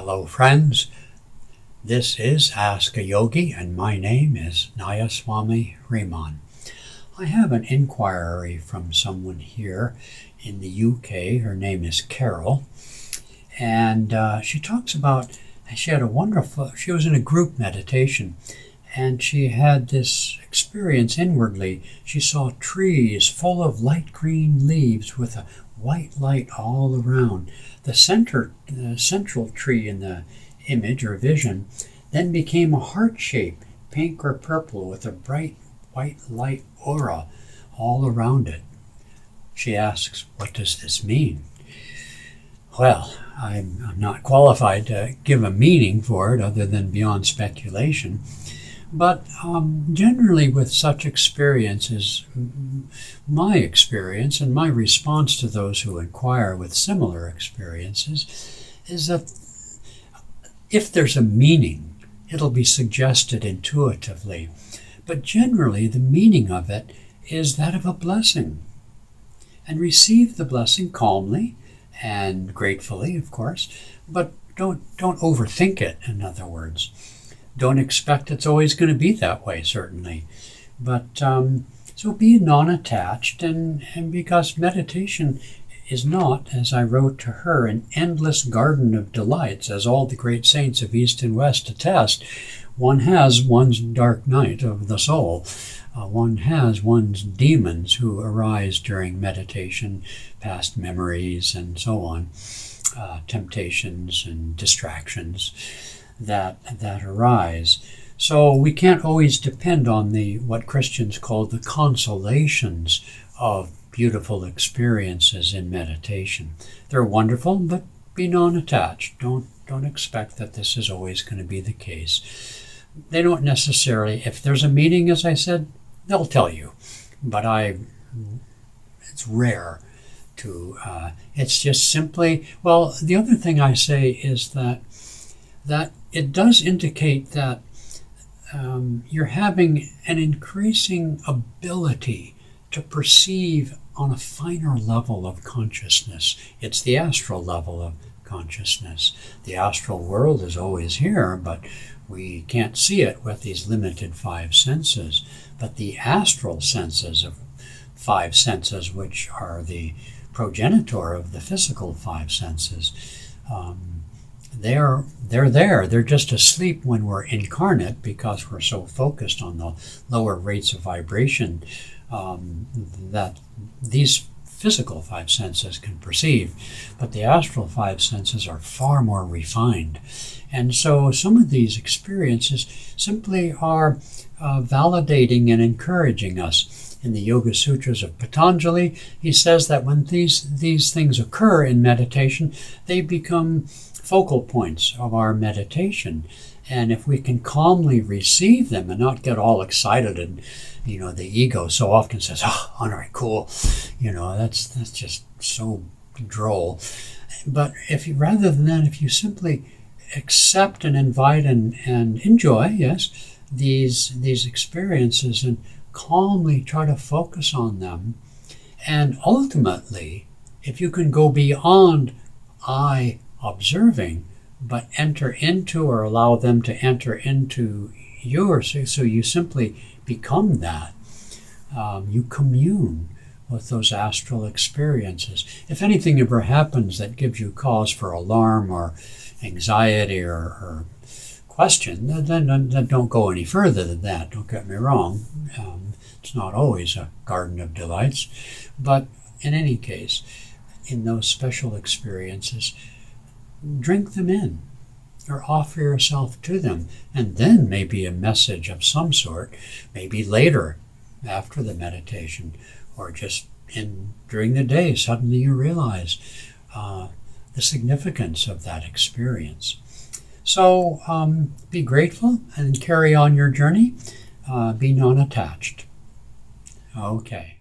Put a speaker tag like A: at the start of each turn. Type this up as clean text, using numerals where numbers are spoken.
A: Hello friends, this is Ask a Yogi and my name is Nayaswami Hriman. I have an inquiry from someone here in the UK. Her name is Carol, and she talks about she was in a group meditation, and she had this experience inwardly. She saw trees full of light green leaves with a white light all around. The central tree in the image or vision then became a heart shape, pink or purple, with a bright white light aura all around it. She asks, what does this mean? Well, I'm not qualified to give a meaning for it other than beyond speculation. But generally with such experiences, my experience and my response to those who inquire with similar experiences is that if there's a meaning, it'll be suggested intuitively. But generally the meaning of it is that of a blessing. And receive the blessing calmly and gratefully, of course, but don't overthink it, in other words. Don't expect it's always going to be that way, certainly. But so be non-attached, and because meditation is not, as I wrote to her, an endless garden of delights, as all the great saints of East and West attest. One has one's dark night of the soul. One has one's demons who arise during meditation, past memories and so on, temptations and distractions that arise. So we can't always depend on what Christians call the consolations of beautiful experiences in meditation. They're wonderful, but be non-attached. Don't expect that this is always going to be the case. They don't necessarily, if there's a meaning, as I said, they'll tell you. But it's rare to, it's just simply, well, the other thing I say is that it does indicate that you're having an increasing ability to perceive on a finer level of consciousness. It's the astral level of consciousness. The astral world is always here, but we can't see it with these limited five senses. But the astral senses of five senses, which are the progenitor of the physical five senses, they're there. They're just asleep when we're incarnate because we're so focused on the lower rates of vibration that these physical five senses can perceive. But the astral five senses are far more refined. And so some of these experiences simply are validating and encouraging us. In the Yoga Sutras of Patanjali, he says that when these things occur in meditation, they become focal points of our meditation. And if we can calmly receive them and not get all excited, and the ego so often says, oh, all right, cool, that's just so droll. But rather than that, if you simply accept and invite and enjoy, yes, these experiences, and calmly try to focus on them, and ultimately, if you can go beyond I observing, but enter into or allow them to enter into yours, so you simply become that. You commune with those astral experiences. If anything ever happens that gives you cause for alarm or anxiety or question, then don't go any further than that. Don't get me wrong. It's not always a garden of delights. But in any case, in those special experiences, drink them in or offer yourself to them, and then maybe a message of some sort, maybe later after the meditation, or just during the day, suddenly you realize the significance of that experience. So be grateful and carry on your journey. Be non-attached. Okay.